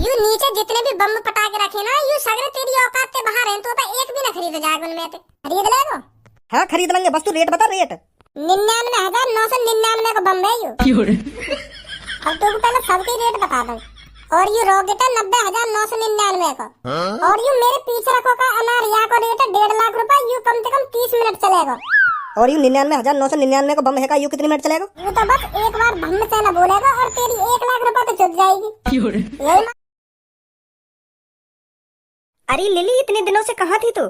You नीचे जितने भी बम पटा के रखे ना, यू सगरे तेरी औकात से बाहर हैं, तो एक भी ना खरीद जाएगा उनमें से। खरीद लेगो? हाँ खरीद लेंगे, बस तू रेट बता, रेट। 99,999 का बम है यू। अब तो पहले सबके रेट बता दो। और यू रॉकेट है 90,999 का। और यू मेरे पीछे रखो का अनारिया को रेट है 1.5 लाख रुपए, यू कम से कम 30 मिनट चलेगा। और यू 99,999 का बम है का, यू कितनी मिनट चलेगा? यू तो बस एक बार भम से ना बोलेगा और तेरी 1 लाख रुपए तो चुक जाएगी। अरे लिली, इतने दिनों से कहाँ थी तू?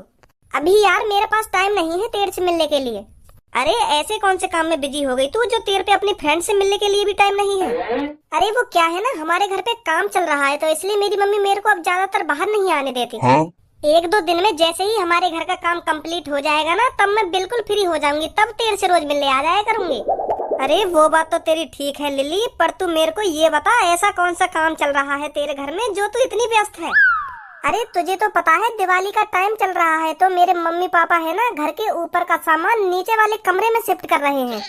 अभी यार मेरे पास टाइम नहीं है तेरे से मिलने के लिए। अरे ऐसे कौन से काम में बिजी हो गई तू जो तेरे पे अपनी फ्रेंड से मिलने के लिए भी टाइम नहीं है? अरे वो क्या है ना, हमारे घर पे काम चल रहा है तो इसलिए मेरी मम्मी मेरे को अब ज्यादातर बाहर नहीं आने देती। 1-2 दिन में जैसे ही हमारे घर का काम कंप्लीट हो जाएगा ना, तब मैं बिल्कुल फ्री हो जाऊंगी, तब तेरे से रोज मिलने आ जाया करूंगी। अरे वो बात तो तेरी ठीक है लिली, पर तू मेरे को ये बता, ऐसा कौन सा काम चल रहा है तेरे घर में जो तू इतनी व्यस्त है? अरे तुझे तो पता है दिवाली का टाइम चल रहा है, तो मेरे मम्मी पापा है ना घर के ऊपर का सामान नीचे वाले कमरे में शिफ्ट कर रहे हैं।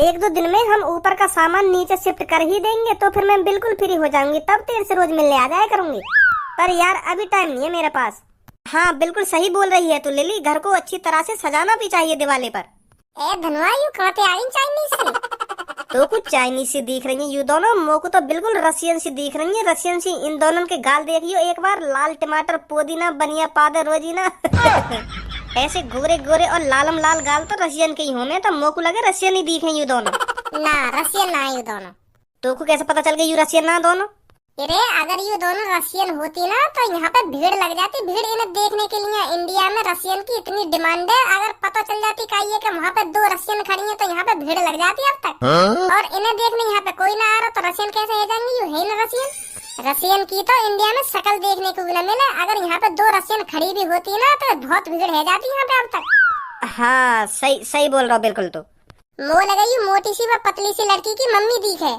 1-2 दिन में हम ऊपर का सामान नीचे शिफ्ट कर ही देंगे, तो फिर मैं बिल्कुल फ्री हो जाऊंगी, तब तेरे से रोज मिलने आ जाया करूंगी। पर यार अभी टाइम नहीं है मेरे पास। हाँ बिल्कुल सही बोल रही है तू लिली, घर को अच्छी तरह से सजाना भी चाहिए दिवाली पर। धनवा यू खाते आई चाइनीज से? तो कुछ चाइनीज सी दिख रही है यू दोनों, मोको तो बिल्कुल रशियन सी दिख रही है, रशियन सी। इन दोनों के गाल देखियो एक बार, लाल टमाटर पुदीना बनिया पादर रोजीना। ऐसे गोरे गोरे और लालम लाल गाल तो रशियन के ही होंगे, तो मोको लगे रशियन ही दिखे यू दोनों। ना रशियन ना यू दोनों। तो को कैसे पता चल गया यू रशियन ना दोनों? अरे अगर ये दोनों रशियन होती ना तो यहाँ पे भीड़ लग जाती, भीड़ इन्हें देखने के लिए। इंडिया में रशियन की इतनी डिमांड है, अगर पता चल जाती कि ये कि वहाँ पे 2 रशियन खड़ी हैं, तो यहाँ पे भीड़ लग जाती अब तक। और इन्हें देखने यहाँ पे कोई ना आ रहा तो रशियन कैसे हो जाएंगे? यू है ना रशियन। रशियन की तो इंडिया में शक्ल देखने को भी न मिले, अगर यहाँ पे 2 रशियन खड़ी भी होती ना तो बहुत भीड़ है जाती यहाँ पे अब तक। हाँ सही सही बोल रहा हो बिल्कुल। तो वो लगा यू मोटी सी व पतली सी लड़की की मम्मी दिखे।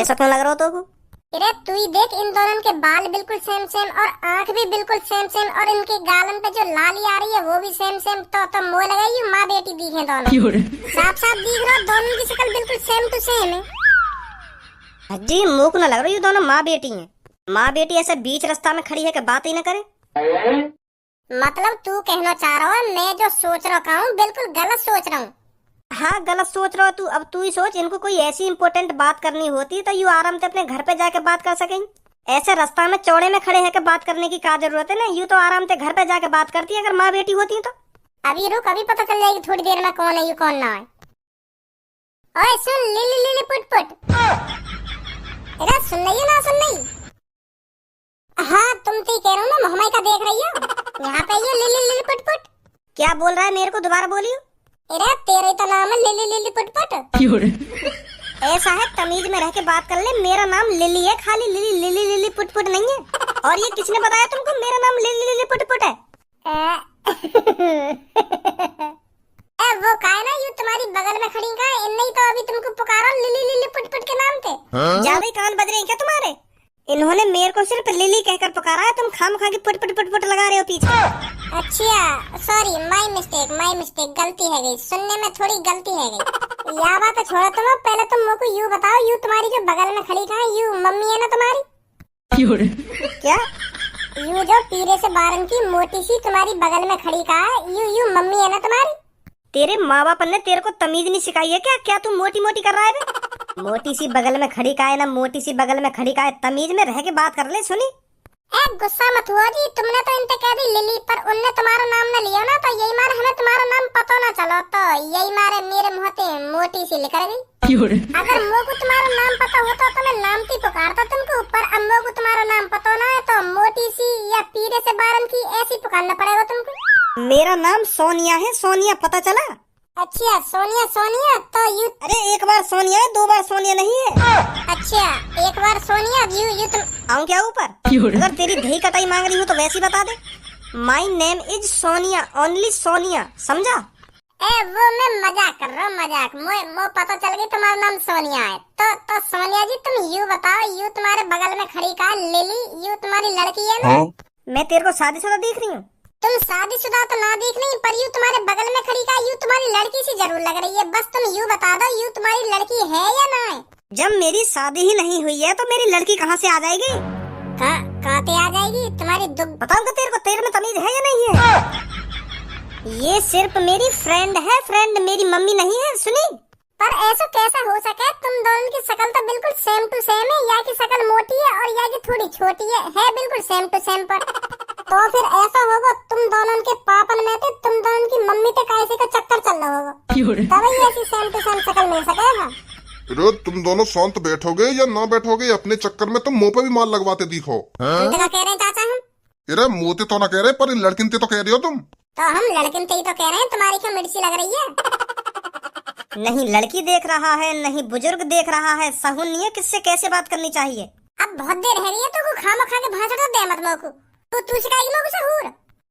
ऐसा क्यों लग रहा हो तो? अरे तू ही देख, इन दोनों के बाल बिल्कुल सेम सेम और आंख भी बिल्कुल सेम सेम, और इनके गालन पे जो लाली आ रही है वो भी सेम सेम। तो मुँह लगा यू माँ बेटी दिखे दोनों, साफ साफ दिख रहा, दोनों की शक्ल बिल्कुल सेम टू सेम है। जी मुँह को न लग रहा यू दोनों माँ बेटी हैं। माँ बेटी ऐसे बीच रास्ता में खड़ी है कि बात ही न करे। मतलब तू कहना चाह रहा है मैं जो सोच रहा हूँ बिल्कुल गलत सोच रहा हूँ? हाँ गलत सोच रहा हो तू। अब तू ही सोच, इनको कोई ऐसी इम्पोर्टेंट बात करनी होती तो यू आराम से अपने घर पे जाके बात कर सकेंगे। ऐसे रास्ता में चौड़े में खड़े है कि बात करने की क्या जरूरत है ना, यू तो आराम से घर पे जाके बात करती है अगर माँ बेटी होती तो। अभी रुक, अभी पता चल जाएगी थोड़ी देर में कौन है यू कौन ना है। ओए सुन लिली लिली पुट पुट, अरे सुन रही ना सुन रही? हाँ तुम तो कह रहा हूँ ना, मोहम्मद का देख रही हो यहाँ पे ये लिली लिली पुट पुट। क्या बोल रहा है मेरे को दोबारा बोलियो। अरे तेरे तो नाम है लिली लिली पुट पुट। ऐसा है तमीज में रह के बात कर ले, मेरा नाम लिली है, खाली lily lily lily put put नहीं है। और ये किसने बताया तुमको मेरा नाम लिली लिली पुट पुट है? वो काय ना यू तुम्हारी बगल में खड़ी का, इन्हीं तो अभी तुमको पुकारा लिली लिली पुट पुट के नाम से। ज्यादा ही कान बज रहे हैं क्या तुम्हारे? इन्होंने मेरे को सिर्फ लिली कहकर पुकारा है, तुम खामखा की पुट पुट पुट पुट लगा रहे हो पीछे। अच्छा सॉरी, माय मिस्टेक, गलती है गई, सुनने में थोड़ी गलती है गई। या बात छोड़ो तुम, पहले तुम मुझको यू बताओ, यू तुम्हारी जो बगल में खड़ी था यू मम्मी है ना तुम्हारी? क्या? यू जो पीले से बारन की मोटी सी तुम्हारी बगल में खड़ी का यू मम्मी है ना तुम्हारी? तेरे माँ बाप ने तेरे को तमीज नहीं सिखाई है क्या? क्या तू मोटी मोटी कर रहा है? मोटी सी बगल में खड़ी का है ना, मोटी सी बगल में खड़ी का है, तमीज में रह के बात कर ले। सुनी गुस्सा मत हुआ जी, तुमने तो इनसे कह दी लिली, पर उनने तुम्हारा नाम न लिया ना, तो यही मारे हमें तुम्हारा नाम पता ना चलो, तो यही मारे मेरे मुँह पे मोटी सी लिख गई। अगर मुँह को तुम्हारा नाम पता होता तो मैं नाम की पुकारता तुमको, पर अब मुँह को तुम्हारा नाम पता ना है तो मोटी सी या पीरे से बारन की ऐसी पुकारना पड़ेगा तुमको। मेरा नाम सोनिया है, सोनिया, पता चला? अच्छा सोनिया, सोनिया तो यू। अरे एक बार सोनिया है, 2 बार सोनिया नहीं है। अच्छा एक बार सोनिया, यू तुम आऊं क्या ऊपर? अगर तेरी दही कटाई मांग रही हो तो वैसी बता दे, my name is Sonia, only Sonia, समझा? वो मैं मजाक कर रहा हूँ, मजाक। मुझे पता चल गई तुम्हारा नाम सोनिया है। तो सोनिया जी तुम यू बताओ, यू तुम्हारे बगल में खड़ी का लिली, यू तुम्हारी लड़की है ना? मैं तेरे को शादीशुदा दिख रही हूँ? तुम शादीशुदा तो ना दिख नहीं, पर यू तुम्हारे बगल में खड़ी का यू तुम्हारी लड़की सी जरूर लग रही है। बस तुम यू बता दो, यू तुम्हारी लड़की है या ना है? जब मेरी शादी ही नहीं हुई है तो मेरी लड़की कहाँ से आ जाएगी? कहाँ पे आ जाएगी तुम्हारी दुख? बताऊंगा तेरे को, तेरे में तमीज है या नहीं है? ये सिर्फ मेरी फ्रेंड है, फ्रेंड, मेरी मम्मी नहीं है, सुनी? पर ऐसा कैसा हो सके? तुम दोनों की शक्ल तो बिल्कुल सेम टू सेम है। या की शक्ल मोटी है और या की थोड़ी छोटी है बिल्कुल सेम टू सेम। पर तो फिर ऐसा होगा तुम दोनों के पापन में थे, तुम दोनों की मम्मी पे कैसे का चक्कर चल रहा होगा, तभी ऐसी सेम टू सेम शक्ल मिल सकेगा। अरे तुम दोनों शांत बैठोगे या ना बैठोगे? अपने चक्कर में तुम मुंह पे भी माल लगवाते दिखो। तुम तो कह रहे हैं चाचा हम? अरे मोते तो ना कह रहे, पर लड़किनते तो कह रही हो तुम। तो हम लड़किन ही तो कह रहे हैं, तुम्हारी क्यों मिर्ची लग रही है? नहीं लड़की देख रहा है, नहीं बुजुर्ग देख रहा है, सहून नहीं है किससे कैसे बात करनी चाहिए। अब बहुत देर रह रही है तो खामा खा के भाषण तो दे मत मोको। तू सिखाएगी मोको सहूर?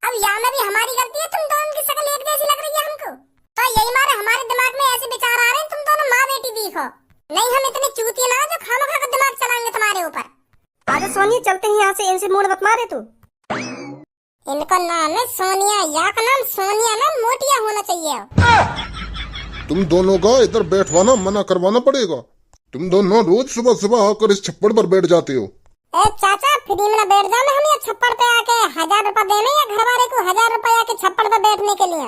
अब यहाँ में भी हमारी गलती है, तुम दोनों की शक्ल एक जैसी लग रही है हमको। तो यही मारे हमारे दिमाग में ऐसे विचार आ रहे हैं, तुम दोनों माँ बेटी दिखो। नहीं हम इतने चूतिए ना जो खामा खा के दिमाग चलाएंगे तुम्हारे ऊपर। आजा सोनिया चलते हैं यहाँ से, इनसे मूड मत मारे तू। इनका नाम है सोनिया, या का नाम सोनिया ना मोटिया होना चाहिए। तुम दोनों का इधर बैठवाना मना करवाना पड़ेगा। तुम दोनों रोज सुबह सुबह आकर इस छप्पड़ पर बैठ जाते हो। ए चाचा फ्री में बैठ जाओ ना, हम ये छप्पड़ पे आके 1000 रुपए देने या घर वाले को 1000 रुपए आके छप्पड़ पे बैठने के लिए?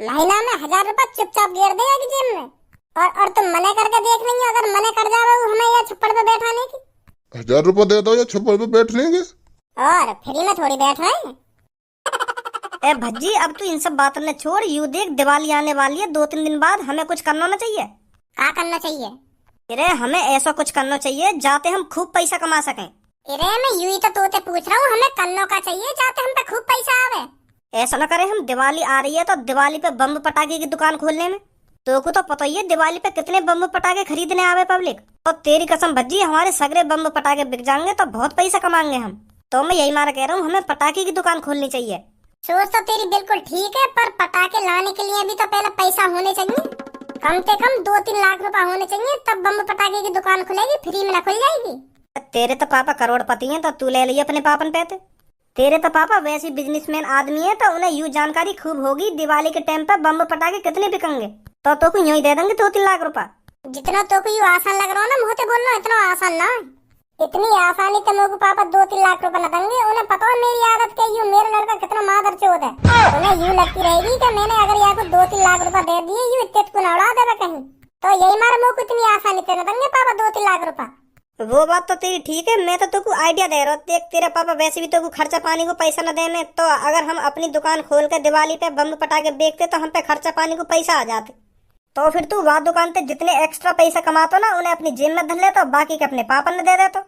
महीना में 1000 रुपए चुपचाप गिर देगा कि जेब में। और तुम मने करके देख रही हो, अगर मने कर जाओ हमें ये छप्पड़ पे बैठाने की। 1000 रुपए दे दो या छप्पड़ पे बैठ लेंगे। और फ्री में थोड़ी बैठाए। ए भज्जी अब तू इन सब बातों ने छोड़, यू देख दिवाली आने वाली है, 2-3 दिन बाद हमें कुछ करना ना चाहिए। क्या करना चाहिए? अरे हमें ऐसा कुछ करना चाहिए जाते हम खूब पैसा कमा सकें। अरे मैं यूं ही तो तोते पूछ रहा हूँ, हमें कन्नों का चाहिए जाते हम पे खूब पैसा आवे। ऐसा न करें, हम दिवाली आ रही है तो दिवाली पे बम पटाखे की दुकान खोलने में, तो को तो पता ही है दिवाली पे कितने बम पटाखे खरीदने आवे पब्लिक। और तेरी कसम भज्जी हमारे सगरे बम पटाखे बिक जाएंगे तो बहुत पैसा कमाएंगे हम। तो मैं यही मारा कह रहा हूँ, हमें पटाखे की दुकान खोलनी चाहिए। सोच तो तेरी बिल्कुल ठीक है, पर पटाखे लाने के लिए भी तो पहले पैसा होने चाहिए। कम से कम 2-3 लाख रुपए होने चाहिए, तब बम पटाखे की दुकान खुलेगी, फ्री में ना खुल जाएगी। तेरे तो पापा करोड़पति हैं तो तू ले लिए अपने पापन पे। तेरे तो पापा वैसे बिजनेसमैन आदमी है तो उन्हें यूं जानकारी खूब होगी दिवाली के टाइम पे बम पटाखे कितने बिकेंगे, तो को यूं ही दे देंगे 2-3 लाख रुपए। जितना तो को यूं आसान लग रहा हो ना मुझे बोलना, इतना आसान ना। इतनी आसानी तो मेरे को पापा 2-3 लाख रुपए न देंगे। उन्हें पता है मेरी आदत क्या, यूं मेरा लड़का कितना मादर चोद है। उन्हें यूं लगती रहेगी कि मैंने अगर यहाँ को 2-3 लाख रुपए दे दिए यूं इतने को न उड़ा देगा कहीं, तो यही मारा मेरे को इतनी आसानी से न देंगे पापा 2-3 लाख रुपए। वो बात तो तेरी ठीक है, मैं तो तुमको आइडिया दे रहा हूँ। देख तेरे पापा वैसे भी तुमको खर्चा पानी को पैसा न देने, तो अगर हम अपनी दुकान खोल के दिवाली पे बम पटाखे बेचते तो हम पे खर्चा पानी को पैसा आ जाते। तो फिर तू वहाँ दुकान पे जितने एक्स्ट्रा पैसा कमातो ना उन्हें अपनी जेब में धर ले, तो बाकी के अपने पापा ने दे दे। तो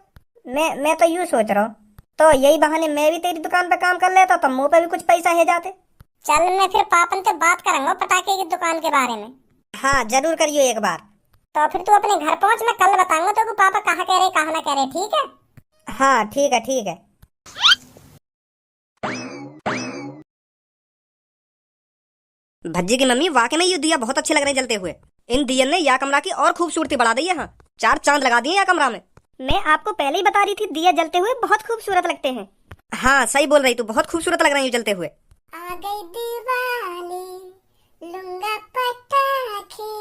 मैं तो यूँ सोच रहा हूँ, तो यही बहाने मैं भी तेरी दुकान पे काम कर लेता तो मुँह पे भी कुछ पैसा है जाते। चल मैं फिर पापन से बात करूंगा पटाखे की दुकान के बारे में। हाँ जरूर करियो एक बार। तो फिर तू अपने घर पहुंच, मैं कल बताऊंगा तो पापा कहाँ कह रहे कहाँ ना कह रहे, ठीक है? हाँ ठीक है ठीक है। भज्जी की मम्मी वाकई में ये दिया बहुत अच्छे लग रहे हैं जलते हुए। इन दियन ने या कमरा की और खूबसूरती बढ़ा दी है। हाँ 4 चांद लगा दिए या कमरा में। मैं आपको पहले ही बता रही थी दिया जलते हुए बहुत खूबसूरत लगते हैं। हाँ सही बोल रही तू, बहुत खूबसूरत लग रहे हैं जलते हुए। आ गई दिवाली लूंगा पटाखे,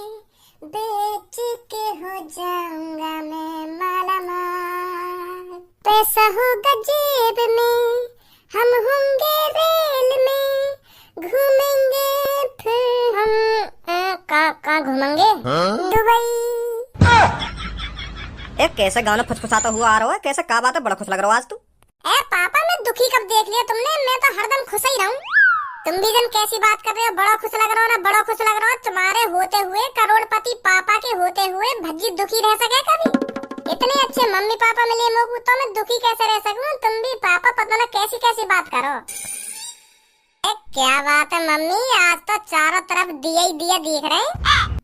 बेच के हो जाऊंगा मैं मालामाल। पैसा होगा जेब में, हम होंगे रेल में, घूमेंगे फिर हम कहाँ घूमेंगे? दुबई। कैसे गाना फुसफुसाता हुआ आ रहा है, कैसे का बात है, बड़ा खुश लग रहा हो आज तू। ए पापा मैं दुखी कब देख लिया तुमने? मैं तो हरदम खुश ही रहूं। तुम भी जन कैसी बात कर रहे हो, बड़ा खुश लग रहा हो ना, बड़ा खुश लग रहा हो। तुम्हारे होते हुए करोड़पति पापा के होते हुए भज्जी दुखी रह सके कभी? इतने अच्छे मम्मी पापा मिले मोको, तो मैं दुखी कैसे रह सकूं? तुम भी पापा पता ना कैसी कैसी बात करो। क्या बात है मम्मी, आज तो चारों तरफ दिया ही दिया दिख रहे हैं।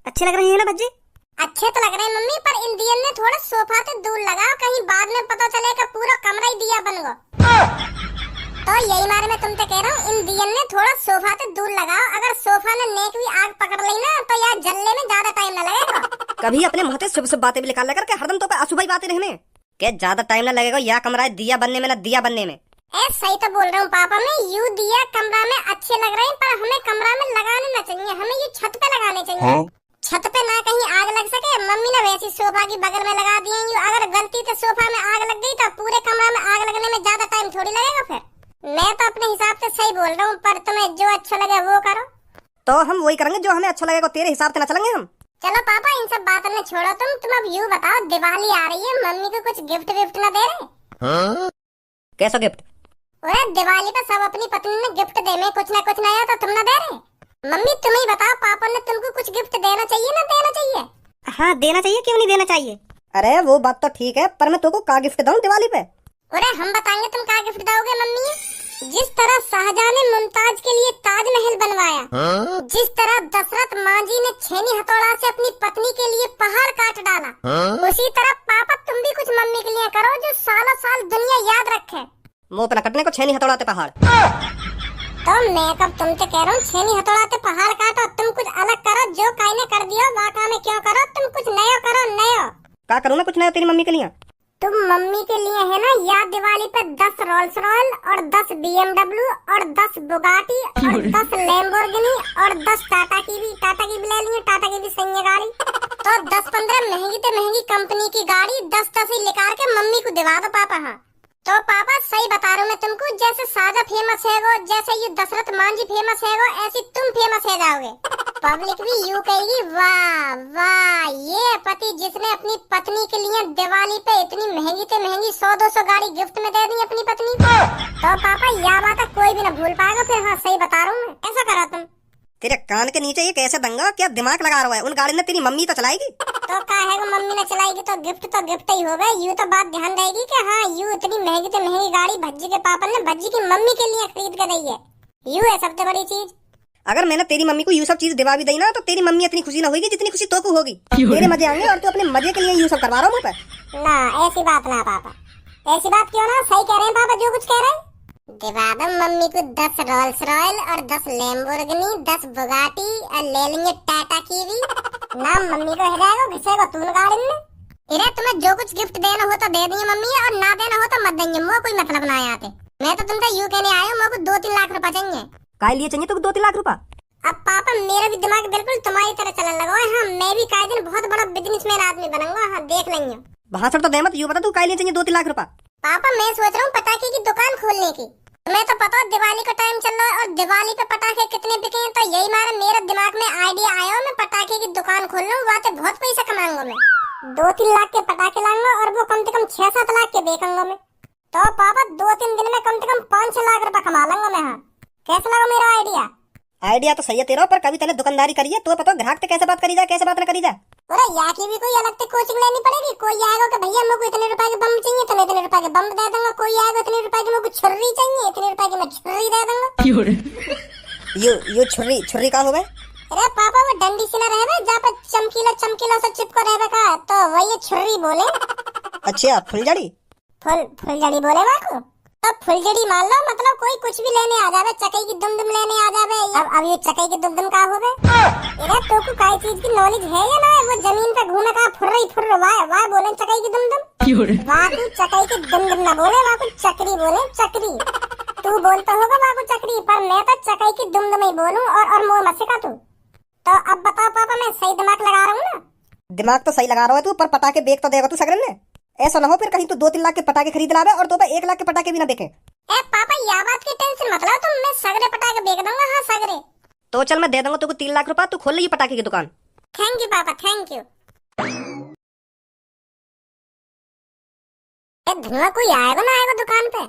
अच्छे लग रहे हैं ना भज्जी? अच्छे तो लग रहे हैं मम्मी, पर इन दियन ने थोड़ा सोफा से दूर लगाओ, कहीं बाद में पता चले कि पूरा कमरा ही दिया बन गो। तो यही मारे मैं तुमसे कह रहा हूँ, इन दियन ने थोड़ा सोफा से दूर लगाओ। अगर सोफा ने नेक भी आग पकड़ ली ना तो यार जलने में ज्यादा टाइम न लगेगा। कभी अपने मुंह से शुभ शुभ बातें भी निकाल लेकर के हरदम तो पे अशुभ ही बातें रहने के ज्यादा टाइम न लगेगा। या कमरा दिया बनने में ना दिया बनने में। सही तो बोल रहा हूँ पापा, मैं यू दिया कमरा में अच्छे लग रहे हैं, पर हमें कमरा में लगाने न चाहिए, हमें ये छत पे लगाने चाहिए। छत पे ना कहीं आग लग सके। मम्मी ने वैसी सोफा की बगल में लगा दी है। अगर गलती से सोफा में आग लग गई तो पूरे कमरा में आग लगने में ज्यादा टाइम थोड़ी लगेगा। फिर मैं तो अपने हिसाब से सही बोल रहा हूँ, पर तुम्हें जो अच्छा लगे वो करो। तो हम वही करेंगे जो हमें अच्छा लगेगा, तेरे हिसाब से ना चलेंगे हम। चलो पापा इन सब बातों में छोड़ो, तुम अब यूँ बताओ, दिवाली आ रही है, मम्मी को कुछ गिफ्ट विफ्ट ना दे रहे? कैसा गिफ्ट? अरे दिवाली पे सब अपनी पत्नी ने गिफ्ट दे में कुछ ना कुछ नया, तो तुम ना दे रहे? मम्मी तुम ही बताओ, पापा ने तुमको कुछ गिफ्ट देना चाहिए ना देना चाहिए? हाँ देना चाहिए, क्यों नहीं देना चाहिए। अरे वो बात तो ठीक है, पर मैं तुमको का गिफ्ट दूं दिवाली पे? अरे हम बताएंगे तुम क्या गिफ्ट दोगे मम्मी। जिस तरह शाहजहां ने मुमताज के लिए ताजमहल बनवाया, जिस तरह दशरथ मांझी ने छेनी हथौड़ा से अपनी पत्नी के लिए पहाड़ काट डाला, उसी तरह पापा तुम भी कुछ मम्मी के लिए करो जो सालों साल दुनिया याद रखे। मुंह पे न कटने को छेनी हथौड़ाते पहाड़। तो मैं कब तुमसे कह रहा हूँ छेनी हथौड़ाते पहाड़ काटो, तुम कुछ अलग करो। जो काई ने कर दियो वाका में क्यों करो, तुम कुछ नया करो नया। क्या करूँ मैं कुछ नया तेरी मम्मी के लिए? तुम मम्मी के लिए है ना, या दिवाली पे 10 रोल्स रॉयल और 10 BMW और 10 बुगाटी और 10 लैम्बोर्गिनी और 10 टाटा की भी ले लिए, टाटा की भी सही है गाड़ी। तो 10-15 महंगी से महंगी कंपनी की गाड़ी 10-10 ही निकाल के मम्मी को दिवा दो पापा। हाँ तो पापा सही बता रहा हूँ मैं तुमको, जैसे शाहजहां फेमस है वो, जैसे ये दशरथ मांझी फेमस है वो, ऐसी तुम फेमस है जाओगे। पब्लिक भी यूँ कहेगी वाह वाह, ये पति जिसने अपनी पत्नी के लिए दिवाली पे इतनी महंगी से महंगी 100-200 गाड़ी गिफ्ट में दे दी अपनी पत्नी को। तो पापा यह बात कोई भी ना भूल पाएगा फिर। हाँ सही बता रहा हूँ मैं, ऐसा करो तुम। तेरे कान के नीचे ये कैसे दंगा, क्या दिमाग लगा रहा है? उन गाड़ी ने तेरी मम्मी तो चलाएगी। तो क्या है मम्मी ने चलाएगी तो गिफ्ट ही होगा। यूँ तो बात ध्यान रहेगी कि हाँ यूँ इतनी महंगी से महंगी गाड़ी भज्जी के पापा ने भज्जी की मम्मी के लिए खरीद कर दी है। यूँ है सबसे बड़ी चीज। अगर मैंने तेरी मम्मी को यूँ सब चीज दिवा भी दी ना, तो तेरी मम्मी इतनी खुशी ना होगी जितनी खुशी तो को होगी। तेरे मजे आएंगे और तू अपने मजे के लिए यूँ सब करवा रहा हूँ मुझ पे। ना ऐसी बात ना पापा, ऐसी बात क्यों ना, सही कह रहे हैं पापा जो कुछ कह रहे हैं। दिवा दो मम्मी को 10 रोल्स रॉयल और 10 लैम्बोर्गिनी, 10 बुगाटी और ले लेंगे टाटा की भी। नाम मम्मी को हिलाएगा घिसेगा तू गाड़ी में। इरे तुम्हें जो कुछ गिफ्ट देना हो तो दे दिए मम्मी, और ना देना हो तो मत देंगे। मुझे कोई मतलब ना आते। मैं तो तुमसे यूँ कहने आया हूँ, मुझे 2-3 लाख रुपए चाहिए। काय लिए चाहिए तुमको 2-3 लाख रुपए? अब पापा मेरा भी दिमाग बिल्कुल तुम्हारी तरह चलने लगा है। हाँ मैं भी काई दिन बहुत बड़ा बिजनेसमैन आदमी बनूंगा। हाँ देख लेंगे। भाषण तो दे मत, यूँ बता तू काय लिए चाहिए 2-3 लाख रुपए? पापा मैं सोच रहा हूँ पटाखे की दुकान खोलने की। मैं तो पता दिवाली का टाइम चल रहा है और दिवाली पे पटाखे कितने बिके हैं, तो यही मारा मेरे दिमाग में आइडिया आया। मैं पटाखे की दुकान खोल लूँ, वहाँ से बहुत पैसा कमाऊंगा मैं। 2-3 लाख के पटाखे लाऊंगा और वो कम से कम 6-7 लाख के बेचूंगा मैं। तो पापा 2-3 दिन में कम से कम 5-6 लाख रुपए कमा लूंगा मैं। हाँ कैसा लगा मेरा आइडिया? आइडिया तो सही है तेरा, पर कभी तने दुकानदारी करी है तो पता ग्राहक से कैसे बात करी जाए, कैसे बात न करी जाए। अरे यहाँ की भी कोई अलग से कोचिंग लेनी पड़ेगी। कोई आएगा कि भैया मेरे को इतने रुपए के बम चाहिए तो मैं इतने रुपए के बम दे दूंगा। कोई आएगा इतने रुपए की मेरे को छुर्री चाहिए, इतने रुपए की मैं छुर्री दे दूंगा। यू छुर्री का हो गए? अरे पापा वो डंडी सी ना रहे जहाँ पे चमकीला सा चिपको रहे का, तो वही छुर्री बोले। अच्छा फुलझड़ी? फुलझड़ी बोले बाकू। तो फुलझड़ी मान लो, मतलब कोई कुछ भी लेने आ जावे, चकई की दुमदुम लेने आ जावे। अब ये चकई की दुमदुम का हो गए? इधर तो को काई चीज की नॉलेज है या ना? वो जमीन पे घूमे का फुर्र वाह बोले चकई की दुमदुम। वाकू चकई की दुमदुम ना बोले, वाकू चकरी बोले चकरी। तू बोलता होगा वाकू चकरी, पर मैं तो चकई की दुमदुम ही बोलूं। और मुंह मत सिखा तू। तो अब बताओ पापा मैं सही दिमाग लगा रहा हूँ ना? दिमाग तो सही लगा रहा है तू, पर पटाखे बेच तो देगा तू सगरन ने। ऐसा ना हो फिर कहीं तू 2-3 लाख के पटाखे खरीद लावे और तो 1 लाख के पटाखे भी ना बेचे। ए पापा यह बात की टेंशन मत लो तुम, मैं सगरे पटाखे बेच दूंगा। हाँ सगरे। तो चल मैं दे दूंगा तुमको 3 लाख रुपए, तू खोल ली पटाखे की दुकान। थैंक यू पापा थैंक यू। धुआं कोई आएगा ना आएगा दुकान पे?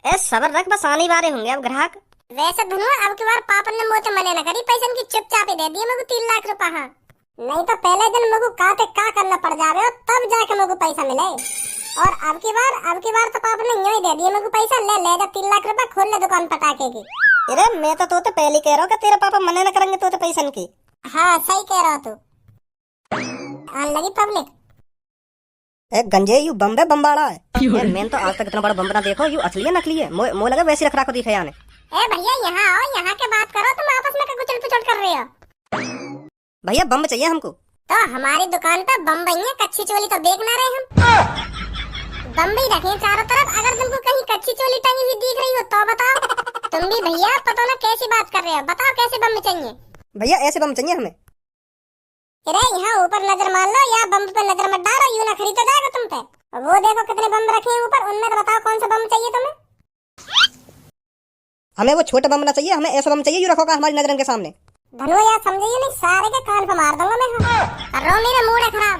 ए सबर रख, बस आने वाले होंगे अब ग्राहक। वैसे धुआं अब की बार पापा ने मुझे मना न करी, पैसे की चुपचाप ही दे दिए मेरे को 3 लाख रुपए। हाँ नहीं तो पहले दिन मेरे को का करना पड़ जावे तब जाके मेरे को पैसा मिले। और अब की बार तो पापा ने यूं ही दे दिए मेरे को पैसा। ले जा 3 लाख रुपए, खोल ले दुकान पटाखे की। अरे मैं तो पहले कह रहा हूँ कि तेरे पापा मना न करेंगे तो पैसा की। हाँ सही कह रहा तू। आने लगी पब्लिक। एक गंजे यू बम्बे बम्बाड़ा है यार। मैंने तो आज तक इतना बड़ा बम ना देखो। यू असली है नकली है? मो लगा वैसे रख दिखे याने। ए भैया यहाँ आओ, यहाँ के बात करो। तुम आपस में कुचल पुचल कर रहे हो। भैया बम चाहिए हमको। तो हमारी दुकान पे बम बई है, कच्ची चोली तो बेच ना रहे हम। बम भी रखे चारों तरफ। अगर तुमको कहीं कच्ची चोली टंगी हुई दिख रही हो तो बताओ। तुम भी भैया पता ना कैसी बात कर रहे हो, बताओ कैसे बम चाहिए? भैया ऐसे बम चाहिए हमें। अरे यहाँ ऊपर नजर मार लो, या बम पे नजर मत डालो, यूं ना खरीदा जाएगा तुम पे। वो देखो कितने बम रखे हैं ऊपर, उनमें तो बताओ कौन सा बम चाहिए तुम्हें। हमें वो छोटा बम ना चाहिए, हमें ऐसा बम चाहिए यूं रखोगा हमारी नजर के सामने। धनु यार समझिए नहीं, सारे के कान पे मार दूंगा मैं। कर रहा हूँ, मेरा मूड है खराब।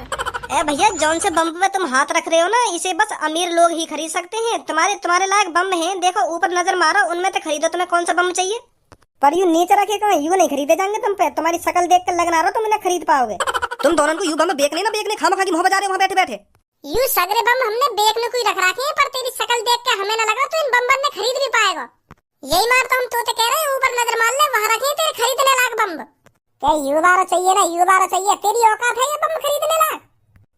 ए भैया, जौन से बम पे तुम हाथ रख रहे हो ना, इसे बस अमीर लोग ही खरीद सकते हैं। तुम्हारे लायक बम हैं, देखो ऊपर नजर मारो, उनमें से खरीदो तुम्हें कौन सा बम चाहिए। पर यूं नीचे रखे कहाँ, यूं नहीं खरीदे जाएंगे तुम पे। तुम्हारी शक्ल देख कर लगना रहा तुम इन्हें खरीद पाओगे। तुम दोनों को यूं बम बेचने खामखा की मुंह बजा रहे हो वहाँ बैठे बैठे। यूं सगरे बम हमने बेचने को ही रख रखे हैं, पर तेरी शक्ल देख के हमें ना लगा तो इन बम ने खरीद भी पाएगा। यही मार तो हम तोते कह रहे हैं, ऊपर नजर मार ले, वहाँ रखे तेरे खरीदने लायक बम। क्या युवारा चाहिए ना, युवारा चाहिए, तेरी औकात है ये बम खरीदने लायक।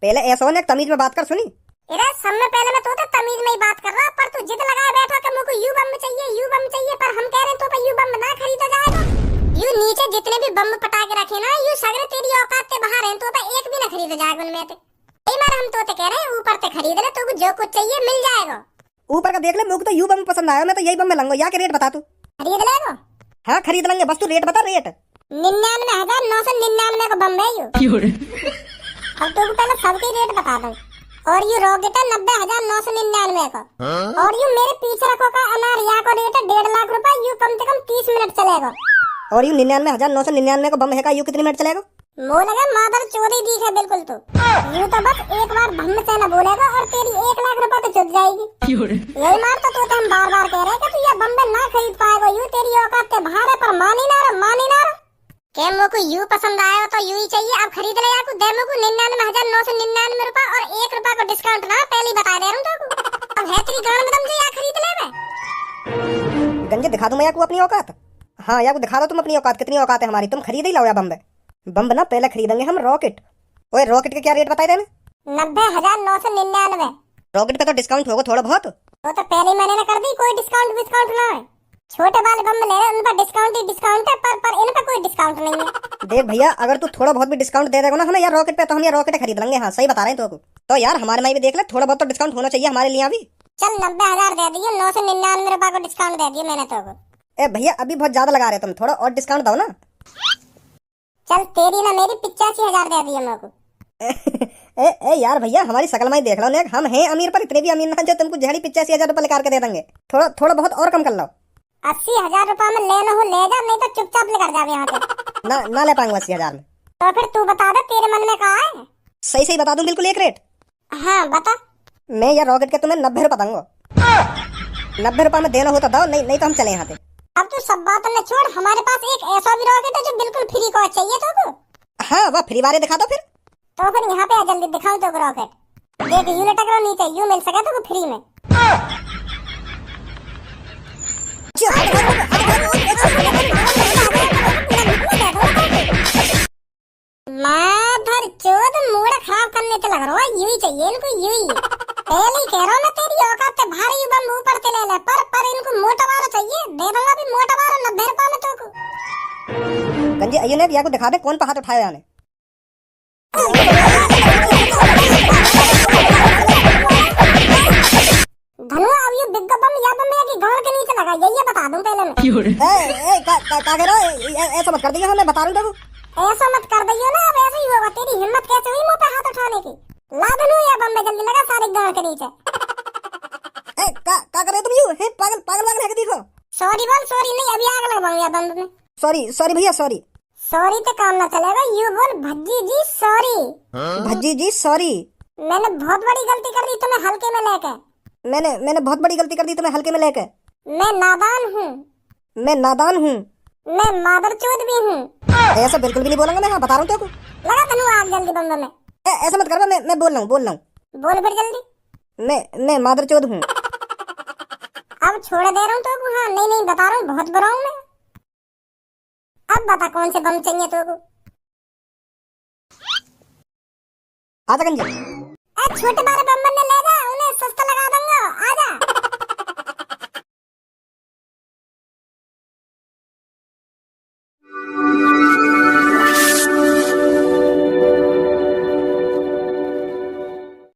पहले ऐसा ने तमीज में बात कर सुनी। इधर सब में पहले मैं तोते तमीज में ही बात कर रहा, पर तू जिद लगाए बैठा कि मुझको यू बम चाहिए, यू बम चाहिए, पर हम कह रहे हैं तो पे यू बम ना खरीदा जाएगा। यू नीचे जितने भी बम पटाके रखे ना, यू सगरे तेरी औकात से बाहर हैं, तो पे एक भी ना खरीदा जाएगा उनमें से। यही मार हम तोते कह रहे हैं, ऊपर से खरीद ले, तो जो कुछ चाहिए मिल जाएगा। ऊपर का देख ले, मुझको तो यू बम पसंद आया, मैं तो यही बम में लूंगा। या के रेट बता तू। खरीद लेगा? हाँ खरीद लेंगे, बस तू रेट बता। रेट 99,999 का बम है यू। अब तो पहले सबके रेट बता दूं। और यू रॉकेट है 90,999 का। और यू मेरे पीछे रखो का अनार या को रेट है 1.5 लाख रुपए, यू कम से कम 30 मिनट चलेगा। और यू 99,999 का बम है का, यू कितने मिनट चलेगा? वो लगा मादर चोरी दी है बिल्कुल। तो यू तो बस एक बार भम से ना बोलेगा और तेरी 1 लाख रुपए तो चुप जाएगी। यही मार तो हम बार बार कह रहे हैं कि तू ये बम ना खरीद पाएगा, यू तेरी औकात से बाहर है, पर मान ही ना रहा। क्या मुझको यू पसंद आया हो तो यू ही चाहिए, अब खरीद ले। आपको दे मुझको 99,999 रुपए और 1 रुपए को डिस्काउंट ना, पहले ही बता दे रहा हूँ तो। अब है तेरी गान में दम जो या खरीद ले मैं। गंजे दिखा दूं मैं आपको अपनी औकात। हाँ या दिखा दो तुम अपनी औकात, कितनी औकात है हमारी। तुम खरीद ही लाओ या बम बम ना पहले खरीदेंगे हम रॉकेट। ओए रॉकेट के क्या रेट बताए थे? 90,999। रॉकेट पे तो डिस्काउंट होगा थोड़ा बहुत। वो तो पहले ही मैंने कर दी, कोई डिस्काउंट ना है। छोटे वाले बम ले रहे, उन पर डिस्काउंट ही डिस्काउंट है, पर इन पर कोई डिस्काउंट नहीं है। देख भैया, अगर तू थोड़ा बहुत भी डिस्काउंट दे देगा ना हमें यार रॉकेट पे, तो हम यार रॉकेट खरीद लेंगे। हाँ सही बता रहे हैं तो यार हमारे में भी देख ले, थोड़ा बहुत तो डिस्काउंट होना चाहिए हमारे लिए भी। चल 90,000 दे दियो, 999 रुपए को डिस्काउंट दे दियो मैंने तो। ए भैया अभी बहुत ज्यादा लगा रहे तुम, थोड़ा और डिस्काउंट दो ना। चल तेरी ना मेरी 85,000 दे दिए मेरे को। ए यार भैया, हमारी शकल में ही देख लो ना, हम हैं अमीर पर इतने भी अमीर ना जो तुमको जहरी 85,000 रुपए लेकर के दे देंगे। थोड़ा बहुत और कम कर लो। 80,000 रुपए में लेना हो ले जा, नहीं तो चुपचाप लेकर जा यहाँ से। ना ले पाऊंगा 80,000 में। तो फिर तू बता दे, तेरे मन में कहा है? सही बता दूं बिल्कुल एक रेट। हाँ बता। मैं यार रॉकेट के तुम्हें 90 रुपए दूंगा। 90 रुपए में देना हो तो दो, नहीं तो हम चले यहाँ से। अब तू सब बातों में छोड़, हमारे पास एक ऐसा भी रॉकेट है जो बिल्कुल फ्री को चाहिए तो। हाँ वह फ्री वाले दिखा दो फिर। तो फिर यहाँ पे जल्दी दिखाऊं तो रॉकेट। देख यू लटक रहा नीचे, यू मिल सका तो फ्री में। माधर चोद मूड खराब करने से लग रहा है, यू ही चाहिए इनको, यू ही। पहले ही कह रहा हूँ मैं, तेरी औकात से भारी यू बम ऊपर से ले ले, पर इनको मोटा वाला चाहिए। दे दूंगा भी मोटा वाला 90 रुपए में तो को। गंजे अयो ने को दिखा दे कौन पर हाथ उठाया यानी। धनु अब ये बिग बम या बम है कि घर के नीचे लगा, यही बता दूं पहले मैं। का कह रहा है, ऐसा मत कर दिया, मैं बता रहा हूँ। ऐसा मत कर दियो ना, अब ऐसे ही होगा। तेरी हिम्मत कैसे हुई मुंह पे हाथ उठाने की? ला धनु या बम में जल्दी लगा सारे घर के नीचे। का कर रहे तुम यू? है पागल है कि देखो। सॉरी बोल। सॉरी नहीं, अभी आग लगवाऊंगा बम में। सॉरी भैया सॉरी। सॉरी तो काम ना चलेगा, यू बोल भज्जी जी सॉरी। भज्जी जी सॉरी। मैंने बहुत बड़ी गलती कर दी तुम्हें हल्के में लेके। मैंने बहुत बड़ी गलती कर दी तुम्हें हल्के में लेके। मैं नादान हूँ। मैं मादरचोद भी हूँ। ऐसा बिल्कुल भी नहीं बोलूंगा मैं। हाँ बता रहा हूँ तेको। लगा तनु आग जल्दी बम में। ऐसा मत कर, मैं बोल रहा हूँ। बोल फिर जल्दी। मैं मादरचोद हूँ। अब छोड़ दे रहा हूँ तो। हाँ नहीं बता रहा हूँ, बहुत बुरा हूँ मैं। अब बता कौन से बम चाहिए तो। आजा गंजे। छोटे बारे बम ने ले जा, उन्हें सस्ता लगा दूंगा, आजा।